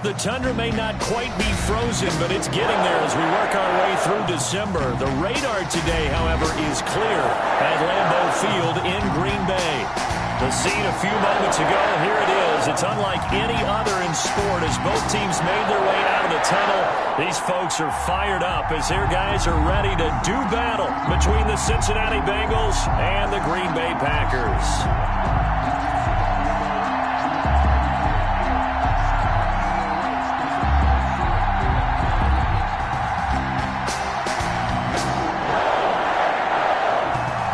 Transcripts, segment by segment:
The tundra may not quite be frozen, but it's getting there as we work our way through December. The radar today, however, is clear at Lambeau Field in Green Bay. The scene a few moments ago, here it is. It's unlike any other in sport as both teams made their way out of the tunnel. These folks are fired up as their guys are ready to do battle between the Cincinnati Bengals and the Green Bay Packers.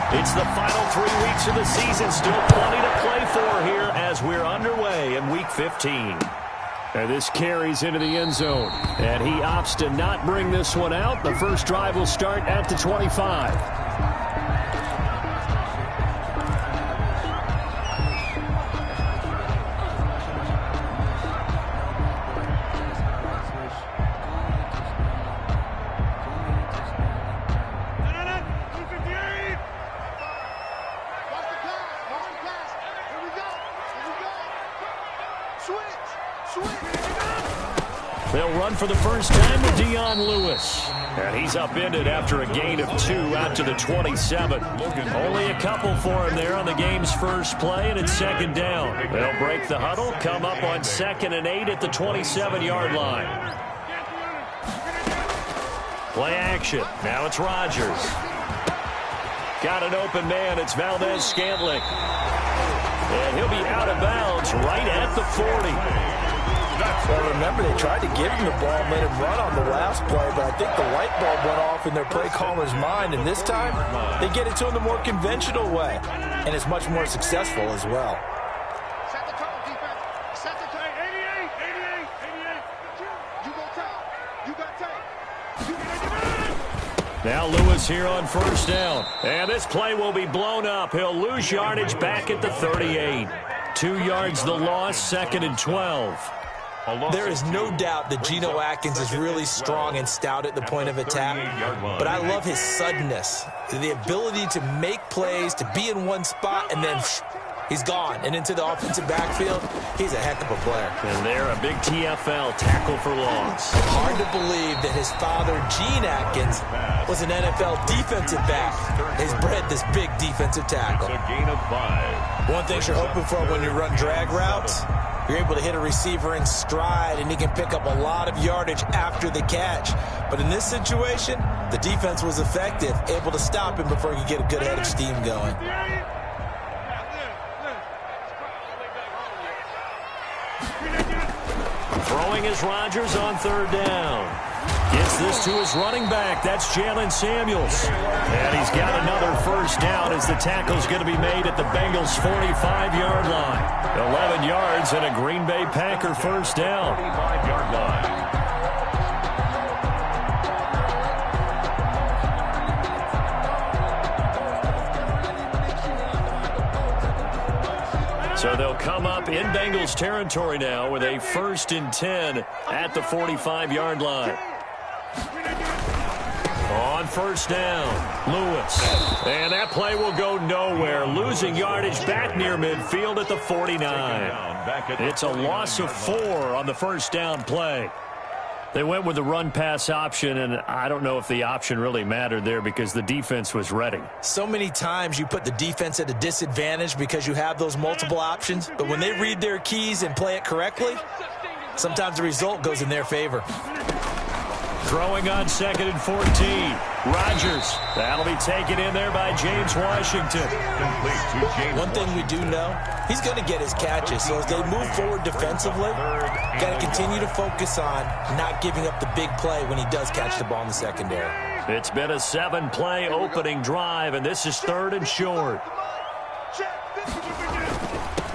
It's the final 3 weeks of the season. Still plenty to play for here as we're underway in Week 15. And this carries into the end zone. And he opts to not bring this one out. The first drive will start at the 25. They'll run for the first time with Dion Lewis. And he's upended after a gain of 2 out to the 27. Only a couple for him there on the game's first play, and it's second down. They'll break the huddle, come up on 2nd and 8 at the 27-yard line. Play action. Now it's Rodgers. Got an open man. It's Valdez-Scantling. And he'll be out of bounds right at the 40. Well, remember, they tried to give him the ball and let him run on the last play, but I think the light bulb went off in their play caller's mind, and this time they get it to him the more conventional way, and it's much more successful as well. Set the tone, defense. Set the tone. 88, 88, 88. You go tackle. You got tape. Now Lewis here on first down. And this play will be blown up. He'll lose yardage back at the 38. 2 yards the loss, 2nd and 12. There is no doubt that Geno Atkins is really strong and stout at the point of attack, but I love his suddenness, the ability to make plays, to be in one spot, and then he's gone and into the offensive backfield. He's a heck of a player. And there, a big TFL, tackle for loss. Hard to believe that his father, Gene Atkins, was an NFL defensive back. He's bred this big defensive tackle. A gain of 5. One thing you're hoping for when you run drag routes, you're able to hit a receiver in stride, and he can pick up a lot of yardage after the catch. But in this situation, the defense was effective, able to stop him before he could get a good head of steam going. Throwing is Rodgers on 3rd down. Gets this to his running back. That's Jalen Samuels. And he's got another first down as the tackle's going to be made at the Bengals' 45-yard line. 11 yards and a Green Bay Packer first down. 45-yard line. So they'll come up in Bengals territory now with a 1st and 10 at the 45-yard line. On first down, Lewis. And that play will go nowhere. Losing yardage back near midfield at the 49. It's a loss of 4 on the first down play. They went with the run-pass option, and I don't know if the option really mattered there because the defense was ready. So many times you put the defense at a disadvantage because you have those multiple options, but when they read their keys and play it correctly, sometimes the result goes in their favor. Throwing on 2nd and 14. Rodgers. That'll be taken in there by James Washington. One thing we do know, he's going to get his catches. So as they move forward defensively, got to continue to focus on not giving up the big play when he does catch the ball in the secondary. It's been a 7-play opening drive, and this is 3rd and short.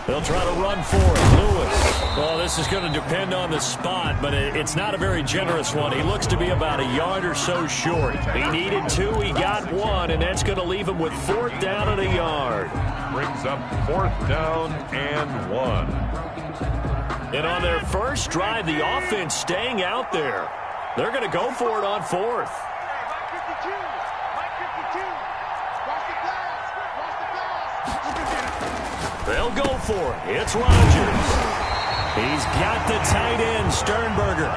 They'll try to run for it. Lewis. Well, this is going to depend on the spot, but it's not a very generous one. He looks to be about a yard or so short. He needed 2. He got 1, and that's going to leave him with 4th down and a yard. Brings up 4th down and 1. And on their first drive, the offense staying out there. They're going to go for it on 4th. They'll go for it. It's Rodgers. He's got the tight end, Sternberger.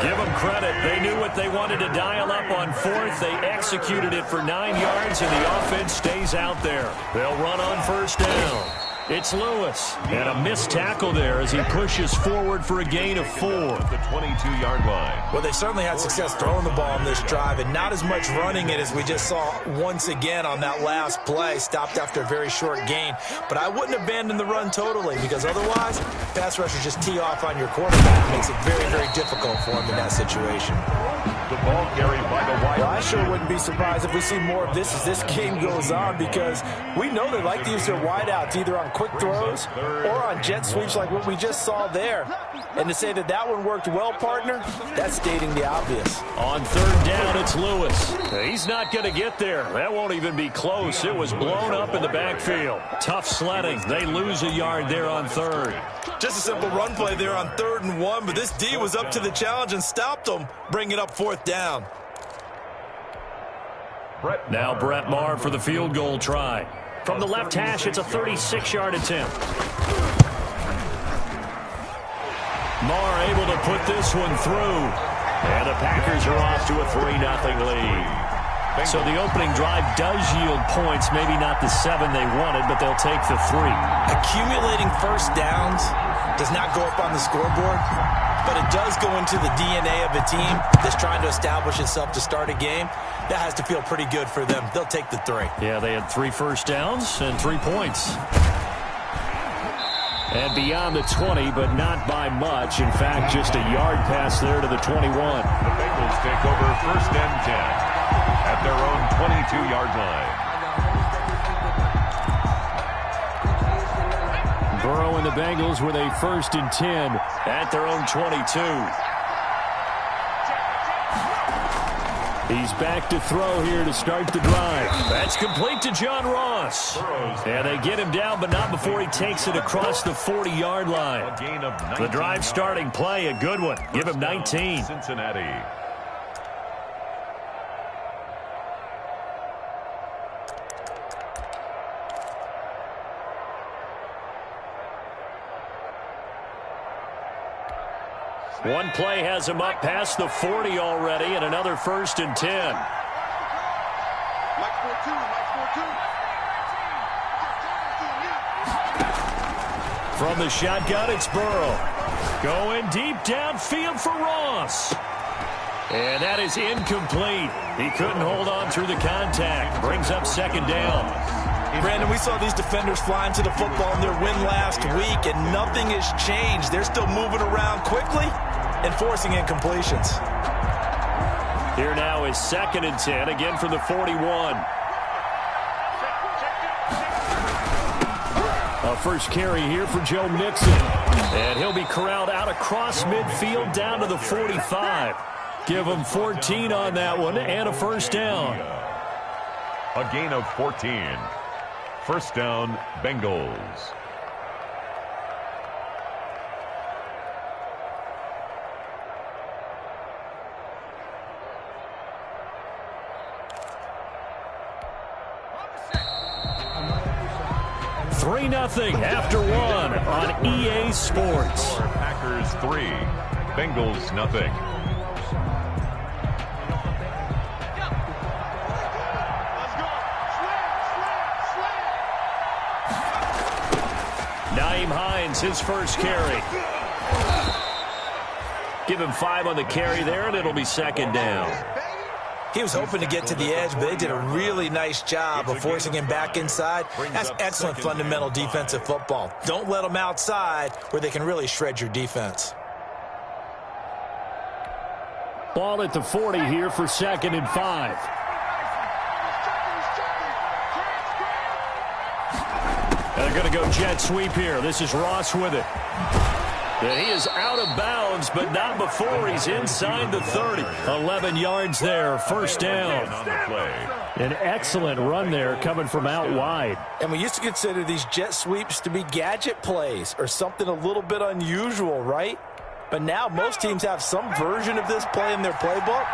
Give them credit. They knew what they wanted to dial up on fourth. They executed it for 9 yards, and the offense stays out there. They'll run on first down. It's Lewis. And a missed tackle there as he pushes forward for a gain of 4. The 22-yard line. Well, they certainly had success throwing the ball on this drive, and not as much running it as we just saw once again on that last play. Stopped after a very short gain. But I wouldn't abandon the run totally, because otherwise, pass rushers just tee off on your quarterback. It makes it very, very difficult for him in that situation. The ball carried by the wide. Well, I sure wouldn't be surprised if we see more of this as this game goes on, because we know they like to use their wideouts either on quick throws or on jet sweeps like what we just saw there. And to say that that one worked well, partner, that's stating the obvious. On third down, it's Lewis. He's not going to get there. That won't even be close. It was blown up in the backfield. Tough sledding. They lose a yard there on third. Just a simple run play there on 3rd and 1, but this D was up to the challenge and stopped them, bringing up 4th down. Now Brett Maher for the field goal try. From the left hash, it's a 36-yard attempt. Maher able to put this one through. And the Packers are off to a 3-0 lead. So the opening drive does yield points, maybe not the 7 they wanted, but they'll take the 3. Accumulating first downs does not go up on the scoreboard, but it does go into the DNA of a team that's trying to establish itself to start a game. That has to feel pretty good for them. They'll take the 3. Yeah, they had 3 first downs and 3 points. And beyond the 20, but not by much. In fact, just a yard pass there to the 21. The Bengals take over 1st and 10 at their own 22-yard line. Burrow and the Bengals with a 1st and 10 at their own 22. He's back to throw here to start the drive. That's complete to John Ross. And they get him down, but not before he takes it across the 40-yard line. The drive starting play, a good one. Give him 19. Cincinnati. One play has him up past the 40 already, and another 1st and 10. From the shotgun, it's Burrow. Going deep downfield for Ross. And that is incomplete. He couldn't hold on through the contact. Brings up 2nd down. Brandon, we saw these defenders flying to the football in their win last week, and nothing has changed. They're still moving around quickly and forcing incompletions. Here now is 2nd and 10, again from the 41. A first carry here for Joe Mixon. And he'll be corralled out across midfield down to the 45. Give him 14 on that one and a 1st down. A gain of 14. 1st down, Bengals. Three 0 after 1 on EA Sports. Packers 3, Bengals nothing. Naeem Hines, his first carry. Give him 5 on the carry there, and it'll be 2nd down. He was hoping to get to the edge, but they did a really nice job of forcing him back inside. That's excellent fundamental defensive football. Don't let them outside where they can really shred your defense. Ball at the 40 here for 2nd and 5. They're going to go jet sweep here. This is Ross with it. And he is out of bounds, but not before he's inside the 30. 11 yards there, 1st down. An excellent run there coming from out wide. And we used to consider these jet sweeps to be gadget plays or something a little bit unusual, right? But now most teams have some version of this play in their playbook.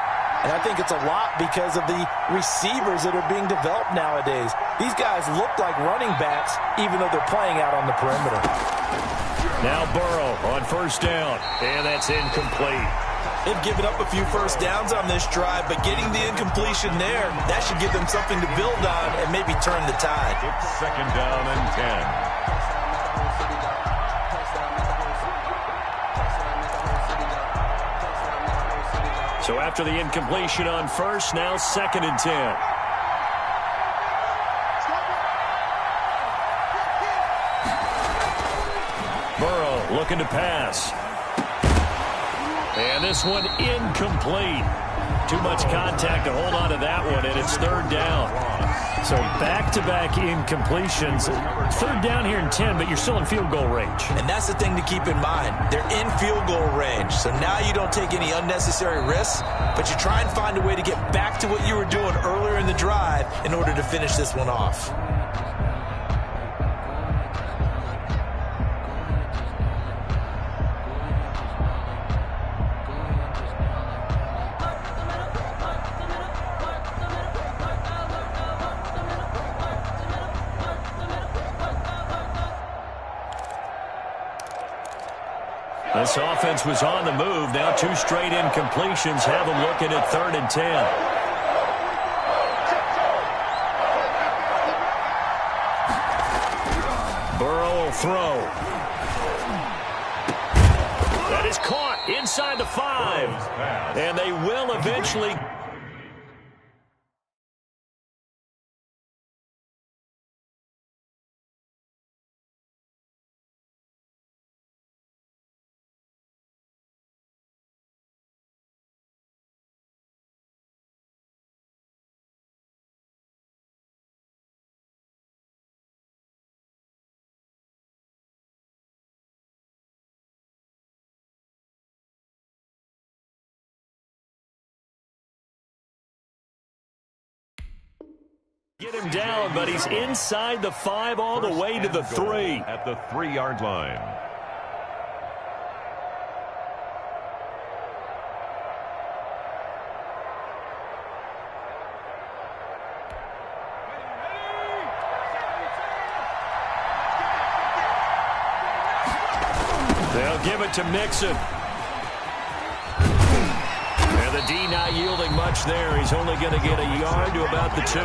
And I think it's a lot because of the receivers that are being developed nowadays. These guys look like running backs, even though they're playing out on the perimeter. Now Burrow on first down, and that's incomplete. They've given up a few first downs on this drive, but getting the incompletion there, that should give them something to build on and maybe turn the tide. It's second down and 10. So after the incompletion on first, now second and 10. Burrow looking to pass. And this one incomplete. Too much contact to hold on to that one, and it's third down. So back-to-back incompletions. Third down here in 10, but you're still in field goal range. And that's the thing to keep in mind. They're in field goal range. So now you don't take any unnecessary risks, but you try and find a way to get back to what you were doing earlier in the drive in order to finish this one off. This offense was on the move. Now two straight incompletions have them looking at third and 10. Burrow will throw. That is caught inside the 5. And they will eventually... Get him down, but he's inside the 5 all the way to the 3. At the 3-yard line. They'll give it to Mixon. And the D not yielding much there. He's only going to get a yard to about the 2.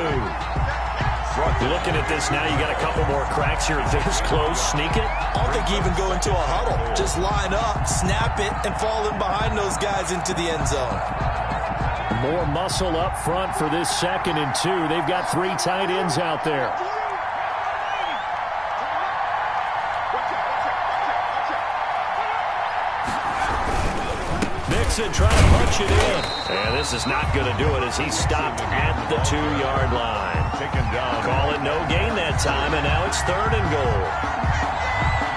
Looking at this now, you got a couple more cracks here. This close, sneak it. I don't think you even go into a huddle. Just line up, snap it, and fall in behind those guys into the end zone. More muscle up front for this second and 2. They've got 3 tight ends out there. Mixon trying to punch it in. And this is not going to do it as he stopped at the 2-yard line. Taken down. Call it no gain that time, and now it's third and goal.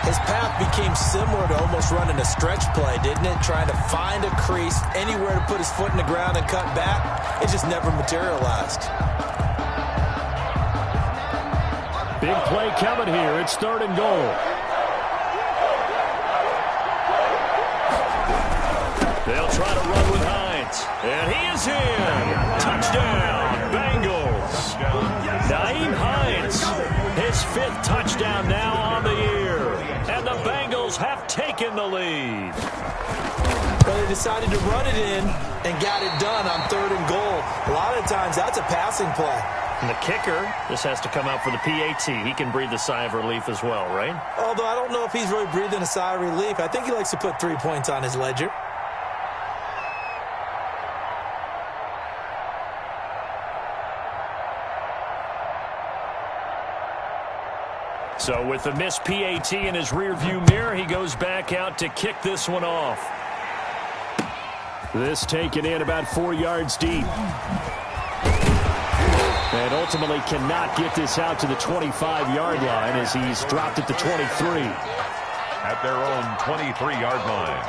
His path became similar to almost running a stretch play, didn't it? Trying to find a crease, anywhere to put his foot in the ground and cut back. It just never materialized. Big play coming here. It's third and goal. They'll try to run with Hines. And he is in. Touchdown, Bengals. Nyheim Hines, his 5th touchdown now on the year. And the Bengals have taken the lead. But they decided to run it in and got it done on third and goal. A lot of times that's a passing play. And the kicker, this has to come out for the PAT. He can breathe a sigh of relief as well, right? Although I don't know if he's really breathing a sigh of relief. I think he likes to put 3 points on his ledger. So with the missed PAT in his rearview mirror, he goes back out to kick this one off. This taken in about 4 yards deep. And ultimately cannot get this out to the 25-yard line as he's dropped at the 23. At their own 23-yard line.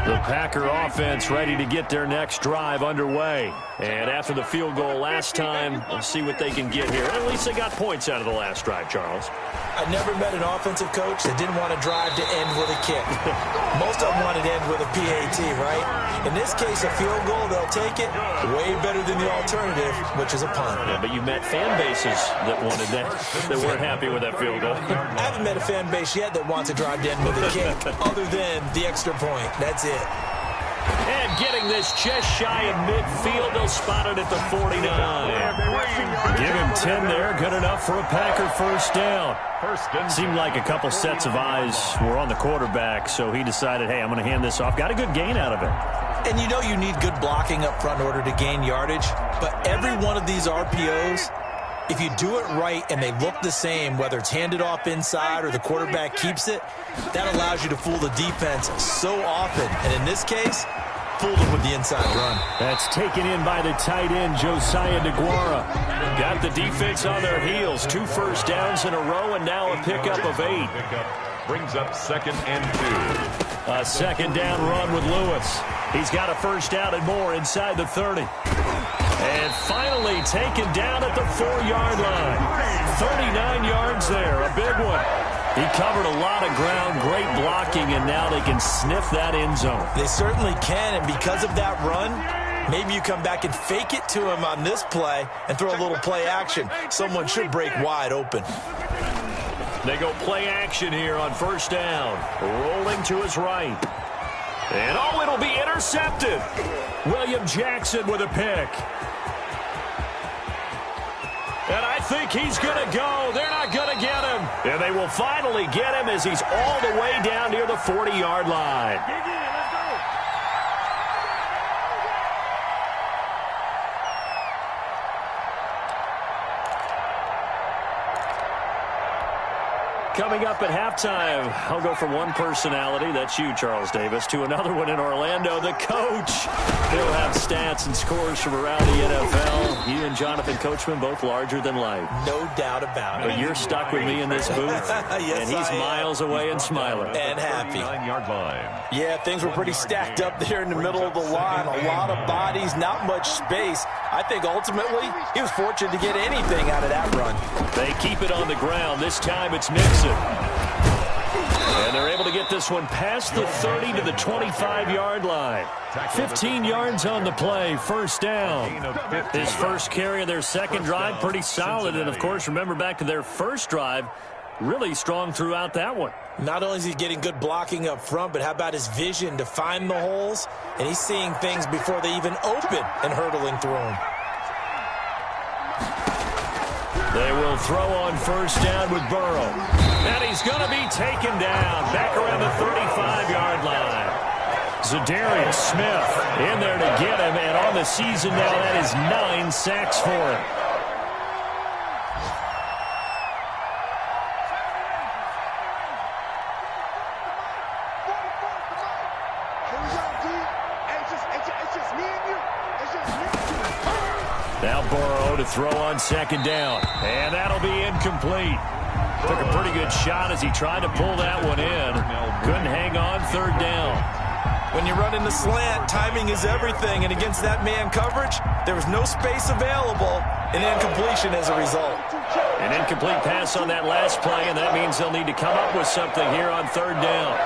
The Packer offense ready to get their next drive underway. And after the field goal last time, we'll see what they can get here. At least they got points out of the last drive, Charles. I never met an offensive coach that didn't want to drive to end with a kick. Most of them wanted to end with a PAT, right? In this case, a field goal, they'll take it. Way better than the alternative, which is a punt. Yeah, but you met fan bases that wanted that, that weren't happy with that field goal. I haven't met a fan base yet that wants to drive to end with a kick, other than the extra point. That's it. And getting this just shy of midfield, they'll spot it at the 49. Give him 10 there, good enough for a Packer first down. Seemed like a couple sets of eyes were on the quarterback, so he decided, hey, I'm going to hand this off. Got a good gain out of it. And you know you need good blocking up front in order to gain yardage, but every one of these RPOs, if you do it right and they look the same, whether it's handed off inside or the quarterback keeps it, that allows you to fool the defense so often. And in this case, fooled them with the inside run. That's taken in by the tight end, Josiah DeGuara. Got the defense on their heels. 2 first downs in a row, and now a pickup of 8. Brings up 2nd and 2. A second down run with Lewis. He's got a first down and more inside the 30. And finally taken down at the 4-yard line. 39 yards there, a big one. He covered a lot of ground, great blocking, and now they can sniff that end zone. They certainly can, and because of that run, maybe you come back and fake it to him on this play and throw a little play action. Someone should break wide open. They go play action here on first down. Rolling to his right. And oh, it'll be intercepted. William Jackson with a pick. And I think he's going to go. They're not going to get him. And they will finally get him as he's all the way down near the 40-yard line. Coming up at halftime, I'll go from one personality, that's you, Charles Davis, to another one in Orlando, the coach. He'll have stats and scores from around the NFL. You and Jonathan Coachman, both larger than life. No doubt about it. But you're stuck with me in this booth, yes, and he's miles away and smiling. And happy. 9-yard line. Yeah, things were pretty stacked up there in the middle of the line. A lot of bodies, not much space. I think ultimately he was fortunate to get anything out of that run. They keep it on the ground. This time it's Mixon. And they're able to get this one past the 30 to the 25-yard line. 15 yards on the play, first down. His first carry of their second drive, pretty solid. And, of course, remember back to their first drive, really strong throughout that one. Not only is he getting good blocking up front, but how about his vision to find the holes? And he's seeing things before they even open and hurdling through them. They will throw on first down with Burrow. And he's going to be taken down back around the 35-yard line. Zadarius Smith in there to get him. And on the season now, that is 9 sacks for him. Now Burrow to throw on second down. And that'll be incomplete. Took a pretty good shot as he tried to pull that one in. Couldn't hang on, third down. When you run in the slant, timing is everything. And against that man coverage, there was no space available. And incompletion as a result. An incomplete pass on that last play, and that means they'll need to come up with something here on third down.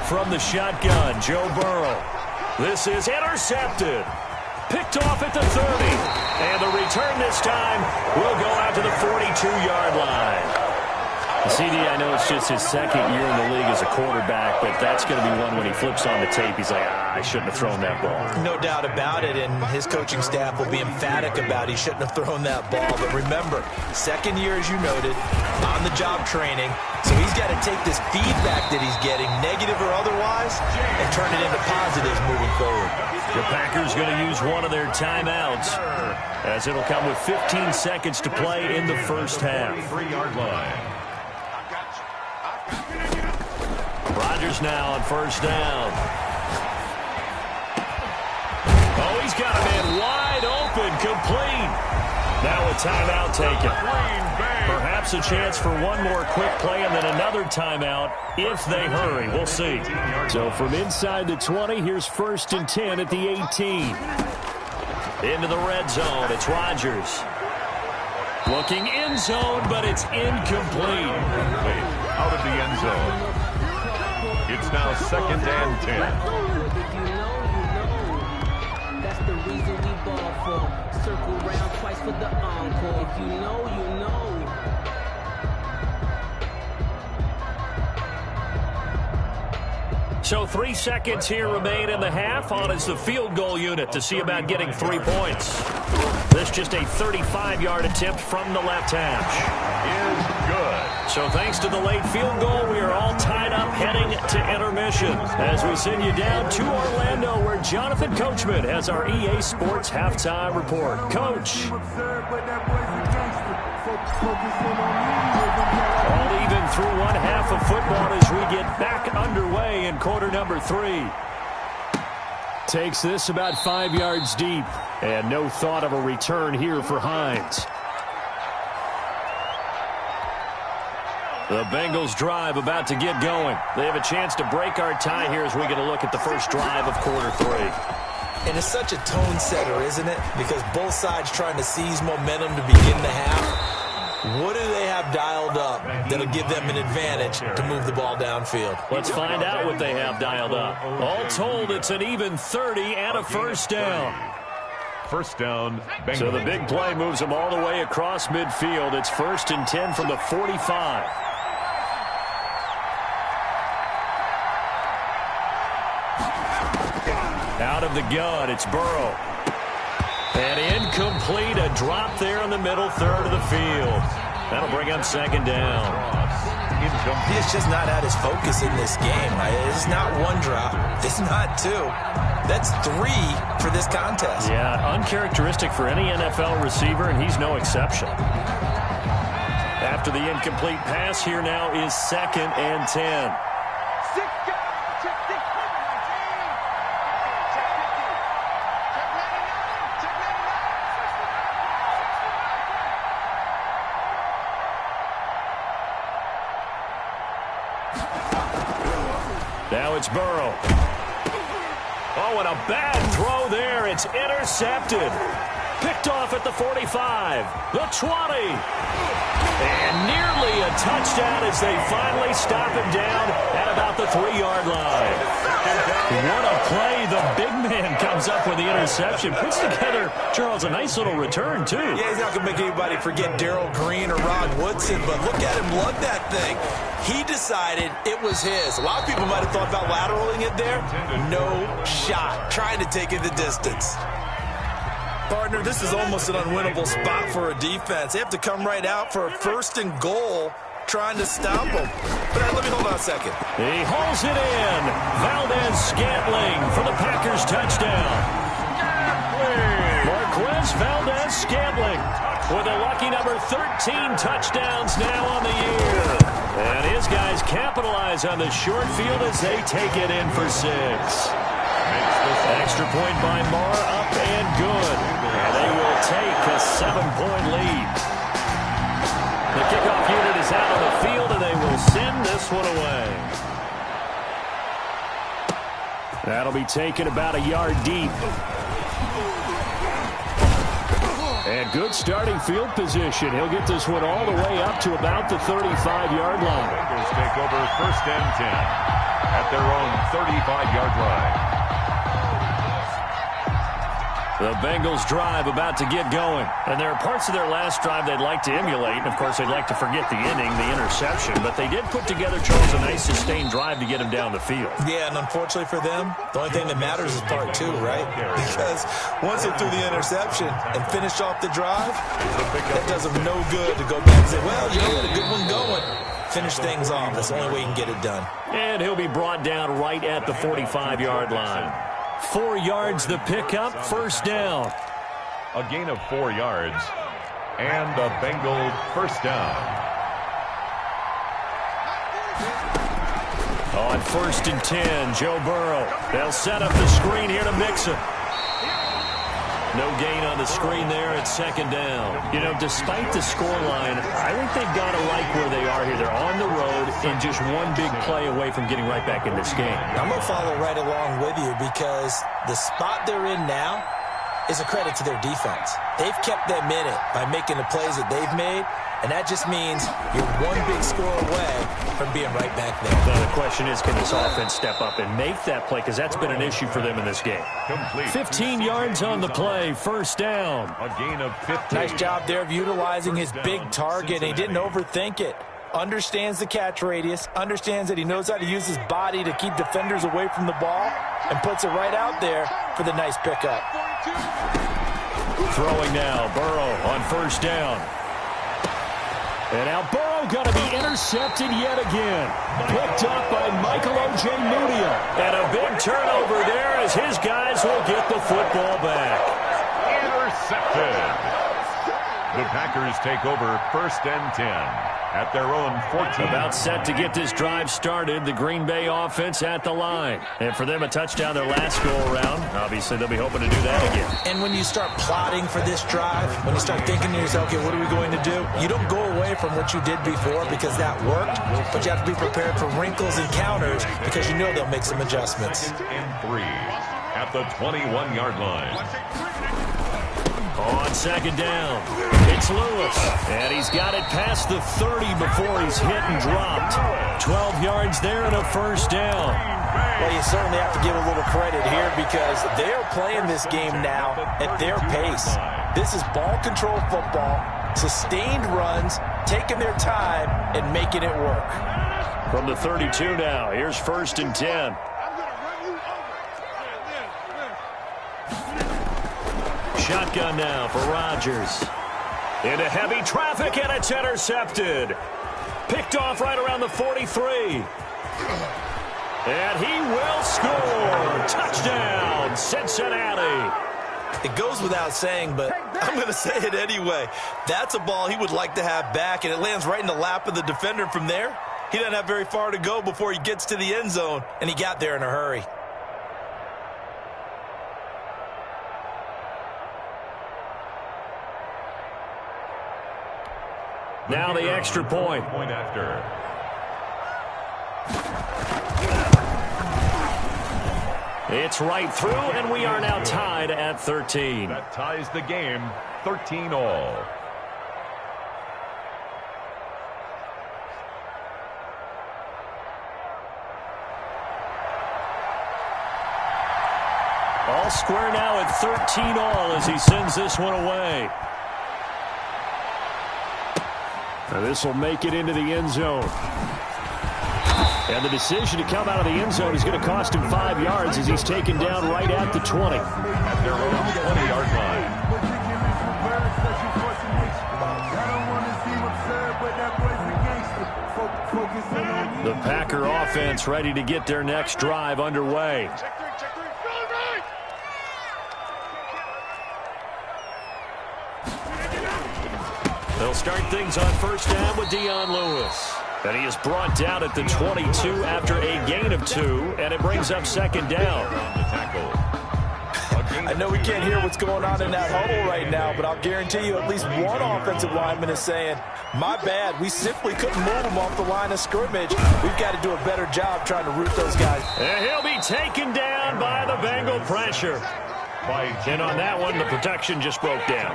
From the shotgun, Joe Burrow. This is intercepted. Picked off at the 30. And the return this time will go out to the 42-yard line. CD, I know it's just his second year in the league as a quarterback, but that's going to be one when he flips on the tape, he's like, I shouldn't have thrown that ball. No doubt about it, and his coaching staff will be emphatic about he shouldn't have thrown that ball. But remember, second year, as you noted, on-the-job training, so he's got to take this feedback that he's getting, negative or otherwise, and turn it into positives moving forward. The Packers going to use one of their timeouts, as it'll come with 15 seconds to play in the first half. 3-yard line. Rodgers now on first down. Oh, he's got a man wide open. open, complete. Now a timeout taken. Perhaps a chance for one more quick play and then another timeout if they hurry. We'll see. So from inside the 20, here's 1st and 10 at the 18. Into the red zone, it's Rodgers. Looking end zone, but it's incomplete. Out of the end zone. It's now 2nd and 10. That's the reason we ball for. Circle round twice for the encore. If you know, you know. So 3 seconds here remain in the half. On is the field goal unit to see about getting 3 points. This just a 35-yard attempt from the left hash. Is good. So thanks to the late field goal, we are all tied up heading to intermission. As we send you down to Orlando, where Jonathan Coachman has our EA Sports halftime report. Coach. All even through one half of football as we get back underway in quarter number 3. Takes this about 5 yards deep. And no thought of a return here for Hines. The Bengals drive about to get going. They have a chance to break our tie here as we get a look at the first drive of quarter 3. And it's such a tone setter, isn't it? Because both sides trying to seize momentum to begin the half. What do they have dialed up that'll give them an advantage to move the ball downfield? Let's find out what they have dialed up. All told, it's an even 30 and a first down. First down, Bengals. So the big play moves them all the way across midfield. It's 1st and 10 from the 45. Out of the gun, it's Burrow. And incomplete, a drop there in the middle third of the field. That'll bring up 2nd down. He's just not at his focus in this game. It's not one drop. It's not 2. That's 3 for this contest. Yeah, uncharacteristic for any NFL receiver, and he's no exception. After the incomplete pass, here now is 2nd and 10. Now it's Burrow. Oh, and a bad throw there. It's intercepted. Picked off at the 45, the 20. And nearly a touchdown as they finally stop him down at about the 3-yard line. What a play. The big man comes up with the interception. Puts together, Charles, a nice little return, too. Yeah, he's not going to make anybody forget Darrell Green or Rod Woodson, but look at him lug that thing. He decided it was his. A lot of people might have thought about lateraling it there. No shot. Trying to take it the distance. Partner, this is almost an unwinnable spot for a defense. They have to come right out for a 1st and goal, trying to stop them. But let me hold on a second. He hauls it in. Valdez-Scantling for the Packers touchdown. Marquez Valdez-Scantling with a lucky number 13 touchdowns now on the year. And his guys capitalize on the short field as they take it in for 6. Extra point by Marr, up and good. And they will take a 7-point lead. The kickoff unit is out on the field, and they will send this one away. That'll be taken about a yard deep. And good starting field position. He'll get this one all the way up to about the 35-yard line. Bengals take over 1st and 10 at their own 35-yard line. The Bengals drive about to get going. And there are parts of their last drive they'd like to emulate. And, of course, they'd like to forget the inning, the interception. But they did put together, Charles, a nice sustained drive to get him down the field. Yeah, and unfortunately for them, the only thing that matters is part 2, right? Because once they threw the interception and finished off the drive, that does them no good to go back and say, well, you know, we had a good one going. Finish things off. That's the only way you can get it done. And he'll be brought down right at the 45-yard line. 4 yards the pickup, 1st down. A gain of 4 yards. And the Bengal 1st down. On 1st and 10, Joe Burrow. They'll set up the screen here to Mixon. No gain on the screen there at second down. You know, despite the scoreline, I think they've got to like where they are here. They're on the road and just one big play away from getting right back in this game. I'm going to follow right along with you because the spot they're in now is a credit to their defense. They've kept them in it by making the plays that they've made, and that just means you're one big score away from being right back there. Now the question is, can this offense step up and make that play? Because that's been an issue for them in this game. 15 yards on the play, first down. A gain of 15. Nice job there of utilizing his big target. He didn't overthink it. Understands the catch radius, understands that he knows how to use his body to keep defenders away from the ball, and puts it right out there for the nice pickup. Throwing now, Burrow on first down. And now Burrow going to be intercepted yet again. Picked up by Michael O.J. Mudia. And a big turnover there as his guys will get the football back. Intercepted. The Packers take over first and 10 at their own 14. About set to get this drive started. The Green Bay offense at the line. And for them, a touchdown their last go-around. Obviously, they'll be hoping to do that again. And when you start plotting for this drive, when you start thinking to yourself, okay, what are we going to do? You don't go away from what you did before because that worked, but you have to be prepared for wrinkles and counters because you know they'll make some adjustments. And 3 at the 21-yard line. On second down, it's Lewis. And he's got it past the 30 before he's hit and dropped. 12 yards there and a first down. Well, you certainly have to give a little credit here because they are playing this game now at their pace. This is ball control football, sustained runs, taking their time and making it work. From the 32 now, here's first and 10. Shotgun now for Rodgers. Into heavy traffic, and it's intercepted. Picked off right around the 43. And he will score. Touchdown, Cincinnati. It goes without saying, but I'm going to say it anyway. That's a ball he would like to have back, and it lands right in the lap of the defender from there. He doesn't have very far to go before he gets to the end zone, and he got there in a hurry. Now the extra point. Point after. It's right through, and we are now tied at 13. That ties the game, 13 all. All square now at 13 all as he sends this one away. Now this will make it into the end zone. And the decision to come out of the end zone is going to cost him 5 yards as he's taken down right at the 20. At their own 20-yard line. The Packer offense ready to get their next drive underway. They'll start things on first down with Dion Lewis. And he is brought down at the 22 after a gain of 2, and it brings up second down. I know we can't hear what's going on in that huddle right now, but I'll guarantee you at least one offensive lineman is saying, my bad, we simply couldn't move them off the line of scrimmage. We've got to do a better job trying to root those guys. And he'll be taken down by the Bengal pressure. And on that one, the protection just broke down.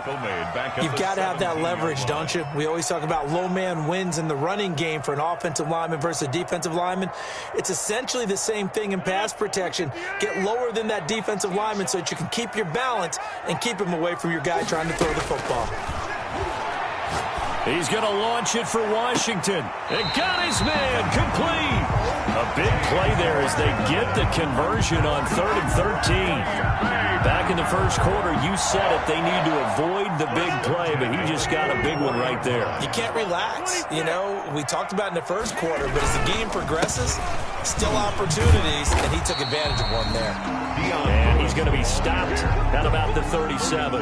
You've got to have that leverage, don't you? We always talk about low man wins in the running game for an offensive lineman versus a defensive lineman. It's essentially the same thing in pass protection. Get lower than that defensive lineman so that you can keep your balance and keep him away from your guy trying to throw the football. He's going to launch it for Washington. And got his man complete. A big play there as they get the conversion on 3rd and 13. Back in the first quarter, you said it. They need to avoid the big play, but he just got a big one right there. You can't relax. You know, we talked about in the first quarter, but as the game progresses, still opportunities, and he took advantage of one there. And he's going to be stopped at about the 37.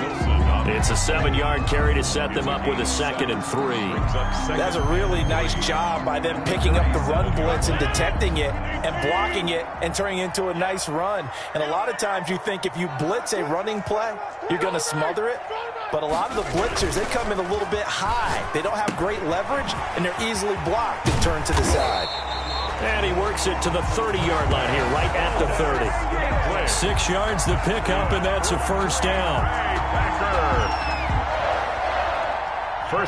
It's a 7-yard carry to set them up with a 2nd and 3. That's a really nice job by them picking up the run blitz and detecting deflecting it and blocking it and turning it into a nice run. And a lot of times you think if you blitz a running play, you're going to smother it. But a lot of the blitzers, they come in a little bit high. They don't have great leverage, and they're easily blocked and turned to the side. And he works it to the 30-yard line here, right at the 30. 6 yards to pick up, and that's a first down.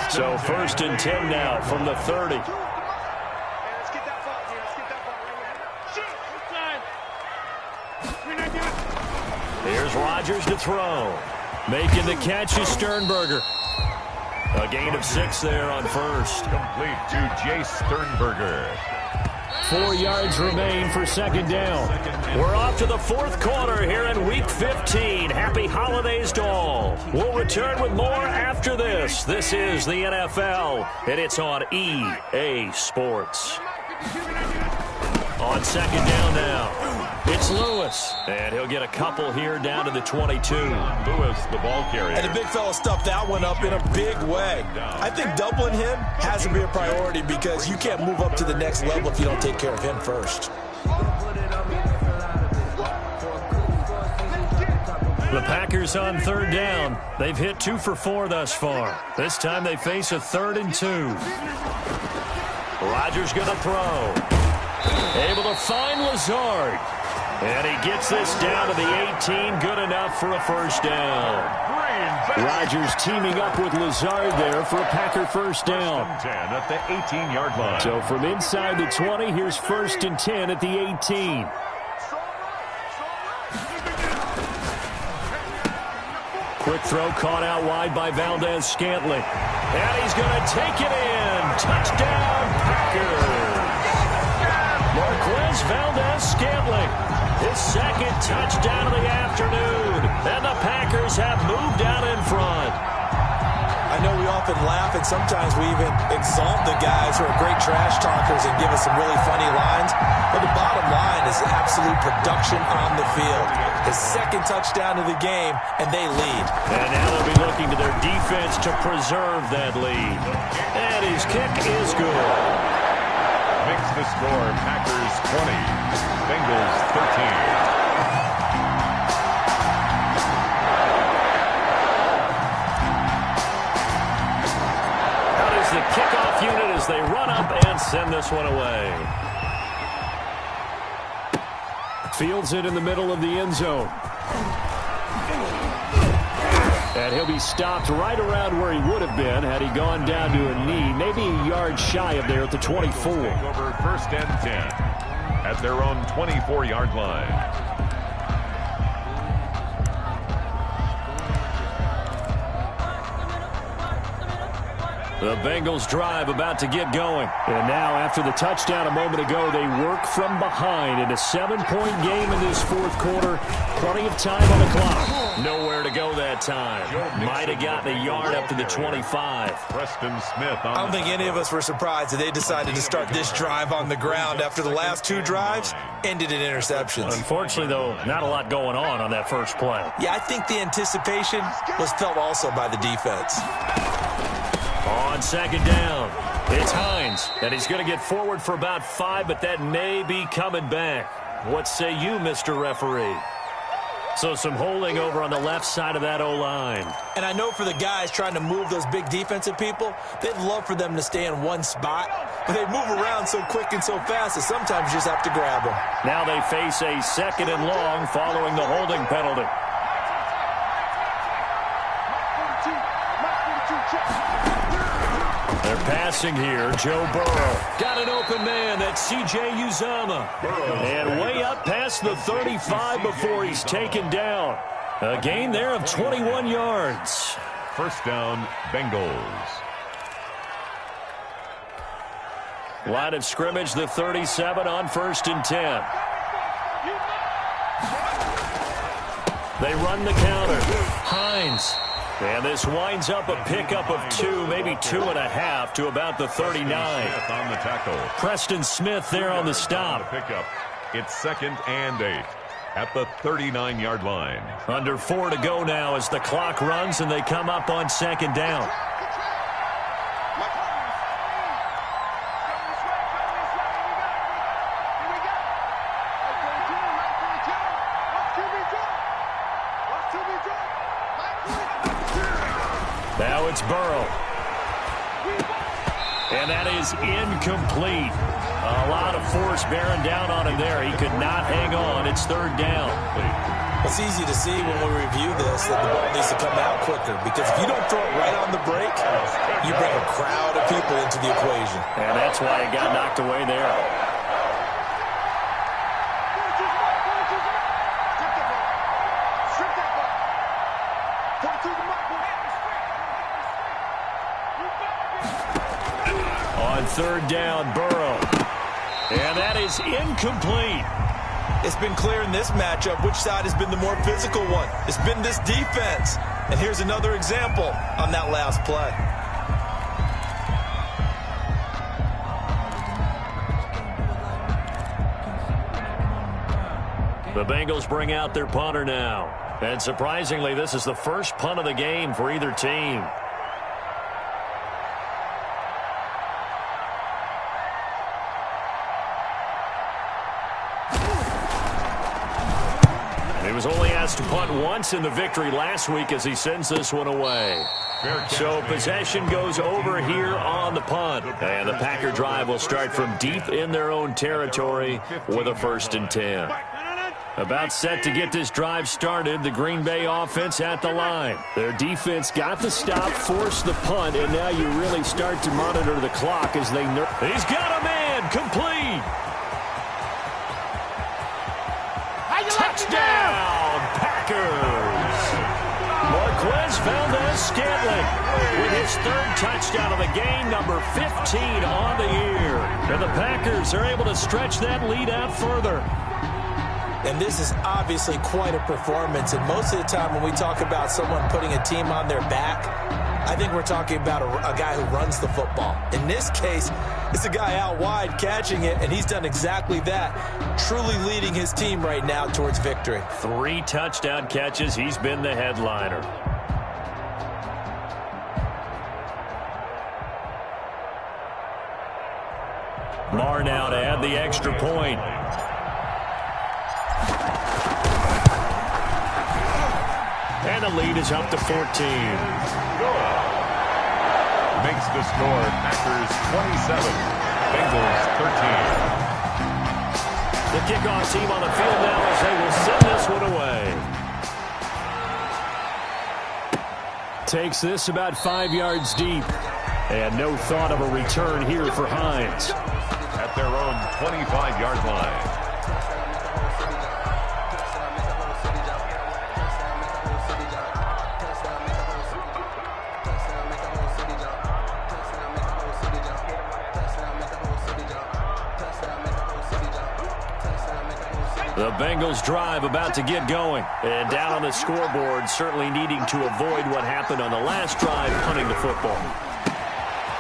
So first and 10 now from the 30. Here's Rodgers to throw. Making the catch is Sternberger. A gain of 6 there on first. Complete to Jay Sternberger. 4 yards remain for second down. We're off to the fourth quarter here in Week 15. Happy holidays to all. We'll return with more after this. This is the NFL, and it's on EA Sports. On second down now, it's Lewis. And he'll get a couple here down to the 22. Lewis, the ball carrier. And the big fella stuffed that one up in a big way. I think doubling him has to be a priority because you can't move up to the next level if you don't take care of him first. The Packers on third down. They've hit 2 for 4 thus far. This time they face a 3rd and 2. Rodgers going to throw. Able to find Lazard. And he gets this down to the 18. Good enough for a first down. Rodgers teaming up with Lazard there for a Packer first down. 10 at the 18-yard line. So from inside the 20, here's first and 10 at the 18. Quick throw caught out wide by Valdez-Scantling. And he's going to take it in. Touchdown, Packers. Marquez Valdez-Scantling, his second touchdown of the afternoon. And the Packers have moved out in front. I know we often laugh, and sometimes we even exalt the guys who are great trash talkers and give us some really funny lines. But the bottom line is absolute production on the field. His second touchdown of the game, and they lead. And now they'll be looking to their defense to preserve that lead. And his kick is good. Makes the score Packers 20, Bengals 13. The kickoff unit as they run up and send this one away. Fields it in the middle of the end zone. And he'll be stopped right around where he would have been had he gone down to a knee, maybe a yard shy of there at the 24. Over first and 10 at their own 24-yard line. The Bengals drive about to get going. And now, after the touchdown a moment ago, they work from behind in a 7-point game in this fourth quarter. Plenty of time on the clock. Nowhere to go that time. Might have gotten a yard up to the 25. Preston Smith. I don't think any of us were surprised that they decided to start this drive on the ground after the last 2 drives ended in interceptions. Unfortunately, though, not a lot going on that first play. Yeah, I think the anticipation was felt also by the defense. On second down, it's Hines, and he's going to get forward for about 5, but that may be coming back. What say you, Mr. Referee? So some holding over on the left side of that O-line. And I know for the guys trying to move those big defensive people, they'd love for them to stay in one spot, but they move around so quick and so fast that sometimes you just have to grab them. Now they face a 2nd and long following the holding penalty. They're passing here. Joe Burrow. Got an open man. That's C.J. Uzomah. And way up past the 35 before he's taken down. A gain there of 21 yards. First down, Bengals. Line of scrimmage, the 37 on first and 10. They run the counter. Hines. And this winds up a pickup of 2, maybe 2.5 to about the 39. Smith on the tackle. Preston Smith there on the stop. Pickup. It's 2nd and 8 at the 39-yard line. Under 4 to go now as the clock runs and they come up on second down. it's Burrow. And that is incomplete. A lot of force bearing down on him there. He could not hang on. It's third down. It's easy to see when we review this that the ball needs to come out quicker, because if you don't throw it right on the break, you bring a crowd of people into the equation. And that's why it got knocked away there. On third down, Burrow. And that is incomplete. It's been clear in this matchup which side has been the more physical one. It's been this defense. And here's another example on that last play. The Bengals bring out their punter now. And surprisingly, this is the first punt of the game for either team. He was only asked to punt once in the victory last week as he sends this one away. So possession goes over here on the punt. And the Packer drive will start from deep in their own territory with a 1st and 10. About set to get this drive started, the Green Bay offense at the line. Their defense got the stop, forced the punt, and now you really start to monitor the clock as they... He's got a man, complete! Touchdown, Packers! Marquez Valdez-Scantling with his 3rd touchdown of the game, number 15 on the year. And the Packers are able to stretch that lead out further. And this is obviously quite a performance. And most of the time when we talk about someone putting a team on their back, I think we're talking about a guy who runs the football. In this case, it's a guy out wide catching it, and he's done exactly that, truly leading his team right now towards victory. 3 touchdown catches. He's been the headliner. Marr now to add the extra point. And the lead is up to 14. Makes the score Packers 27, Bengals 13. The kickoff team on the field now as they will send this one away. Takes this about 5 yards deep. And no thought of a return here for Hines. At their own 25-yard line. The Bengals drive about to get going. And down on the scoreboard, certainly needing to avoid what happened on the last drive, punting the football.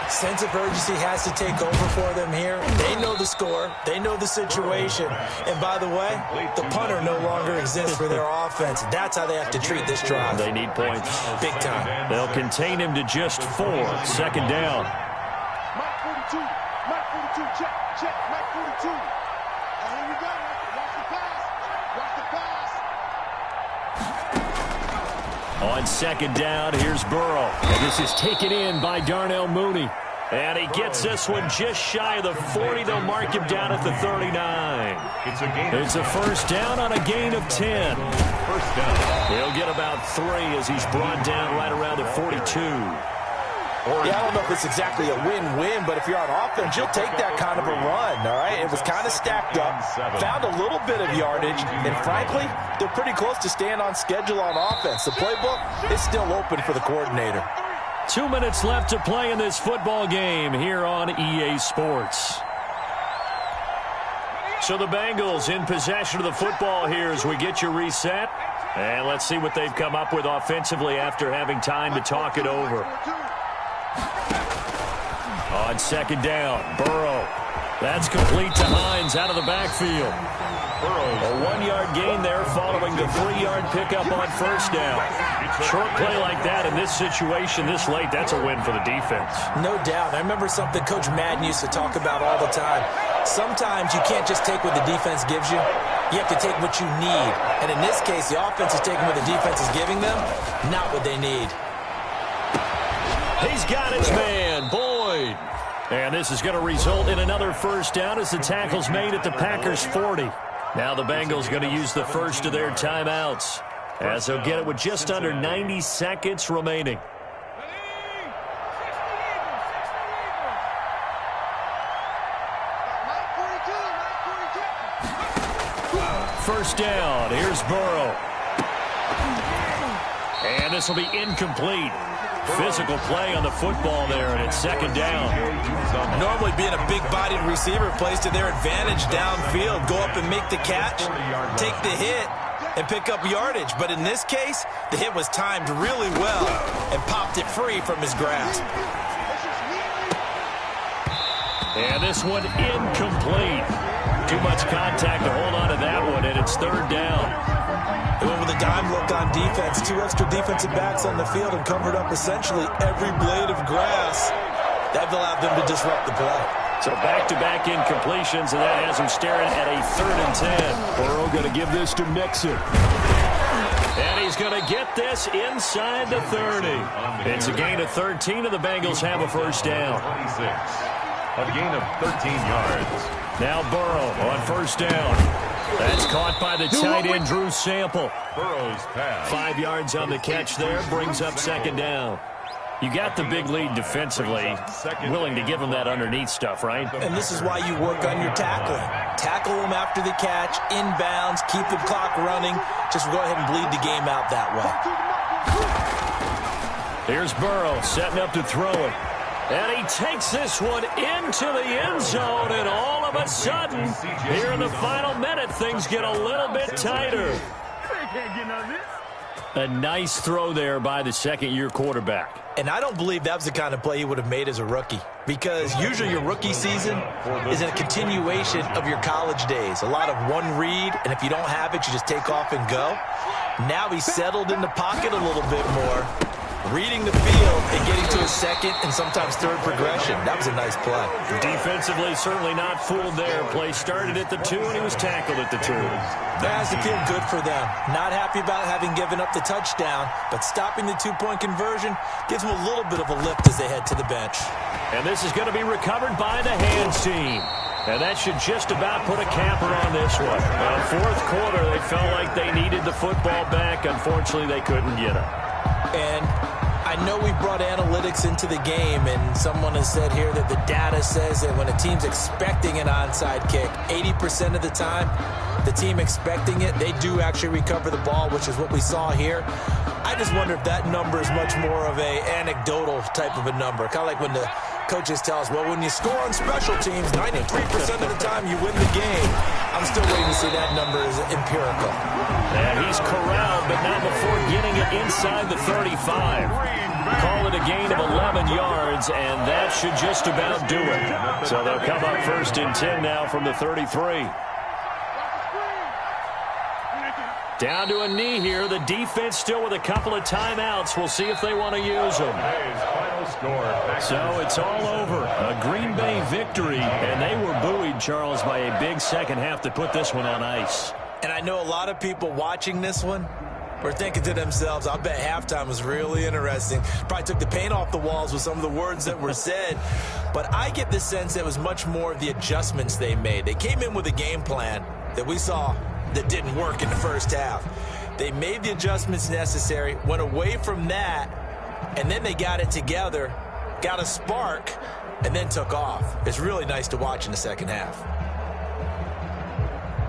Sense of urgency has to take over for them here. They know the score. They know the situation. And by the way, the punter no longer exists for their offense. That's how they have to treat this drive. They need points. Big time. They'll contain him to just 4. 2nd down. Mike 42. Mike 42. Check. Check. Mike 42. And here we go. Watch the pass. Watch the pass. On 2nd down, here's Burrow. And this is taken in by Darnell Mooney. And he gets this one just shy of the 40. They'll mark him down at the 39. It's a 1st down on a gain of 10. 1st down. He'll get about 3 as he's brought down right around the 42. Yeah, I don't know if it's exactly a win-win, but if you're on offense, you'll take that kind of a run, all right? It was kind of stacked up, found a little bit of yardage, and frankly, they're pretty close to staying on schedule on offense. The playbook is still open for the coordinator. 2 minutes left to play in this football game here on EA Sports. So the Bengals in possession of the football here as we get you reset. And let's see what they've come up with offensively after having time to talk it over. On 2nd down, Burrow. That's complete to Hines out of the backfield. A 1-yard gain there following the 3-yard pickup on 1st down. Short play like that in this situation this late, that's a win for the defense. No doubt. I remember something Coach Madden used to talk about all the time. Sometimes you can't just take what the defense gives you. You have to take what you need. And in this case, the offense is taking what the defense is giving them, not what they need. He's got his man, Boyd. And this is going to result in another first down as the tackle's made at the Packers' 40. Now the Bengals going to use the first of their timeouts, as they'll get it with just under 90 seconds remaining. First down. Here's Burrow. And this will be incomplete. Physical play on the football there, and it's second down. Normally being a big-bodied receiver plays to their advantage downfield. Go up and make the catch, take the hit, and pick up yardage. But in this case, the hit was timed really well and popped it free from his grasp. And this one incomplete. Too much contact to hold on to that one, and it's third down. They went with a dime look on defense. 2 extra defensive backs on the field and covered up essentially every blade of grass. That allowed them to disrupt the play. So back-to-back incompletions, and that has him staring at a 3rd and 10. Burrow going to give this to Mixon. And he's going to get this inside the 30. It's a gain of 13, and the Bengals have a first down. 26. A gain of 13 yards. Now Burrow on first down. That's caught by the tight end, Drew Sample. Burrow's pass. 5 yards on the catch there, brings up second down. You got the big lead defensively, willing to give them that underneath stuff, right? And this is why you work on your tackling. Tackle them after the catch, inbounds, keep the clock running. Just go ahead and bleed the game out that way. Here's Burrow setting up to throw it. And he takes this one into the end zone, and all of a sudden, here in the final minute, things get a little bit tighter. A nice throw there by the second-year quarterback. And I don't believe that was the kind of play he would have made as a rookie, because usually your rookie season is a continuation of your college days. A lot of one read, and if you don't have it, you just take off and go. Now he's settled in the pocket a little bit more, reading the field and getting to his second and sometimes third progression. That was a nice play. Defensively, certainly not fooled there. Play started at the 2, and he was tackled at the 2. That has to feel good for them. Not happy about having given up the touchdown, but stopping the 2-point conversion gives them a little bit of a lift as they head to the bench. And this is going to be recovered by the hands team. And that should just about put a capper on this one. Fourth quarter, they felt like they needed the football back. Unfortunately, they couldn't get it. And I know we brought analytics into the game, and someone has said here that the data says that when a team's expecting an onside kick, 80% of the time, the team expecting it, they do actually recover the ball, which is what we saw here. I just wonder if that number is much more of a anecdotal type of a number, kind of like when the coaches tell us, well, when you score on special teams, 93% of the time you win the game. I'm still waiting to see that number is empirical. And he's corralled, but not before getting it inside the 35. Call it a gain of 11 yards, and that should just about do it. So they'll come up first and 10 now from the 33. Down to a knee here. The defense still with a couple of timeouts. We'll see if they want to use them. So it's all over. A Green Bay victory, and they were buoyed, Charles, by a big second half to put this one on ice. And I know a lot of people watching this one were thinking to themselves, I bet halftime was really interesting. Probably took the paint off the walls with some of the words that were said. But I get the sense it was much more of the adjustments they made. They came in with a game plan that we saw that didn't work in the first half. They made the adjustments necessary, went away from that, and then they got it together, got a spark, and then took off. It's really nice to watch in the second half.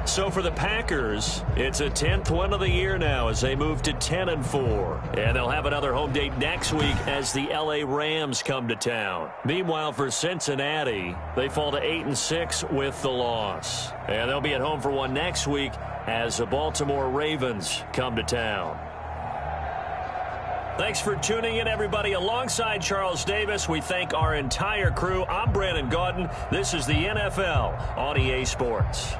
So for the Packers, it's a 10th win of the year now as they move to 10-4. And they'll have another home date next week as the LA Rams come to town. Meanwhile, for Cincinnati, they fall to 8-6 with the loss. And they'll be at home for one next week as the Baltimore Ravens come to town. Thanks for tuning in, everybody. Alongside Charles Davis, we thank our entire crew. I'm Brandon Gaudin. This is the NFL on EA Sports.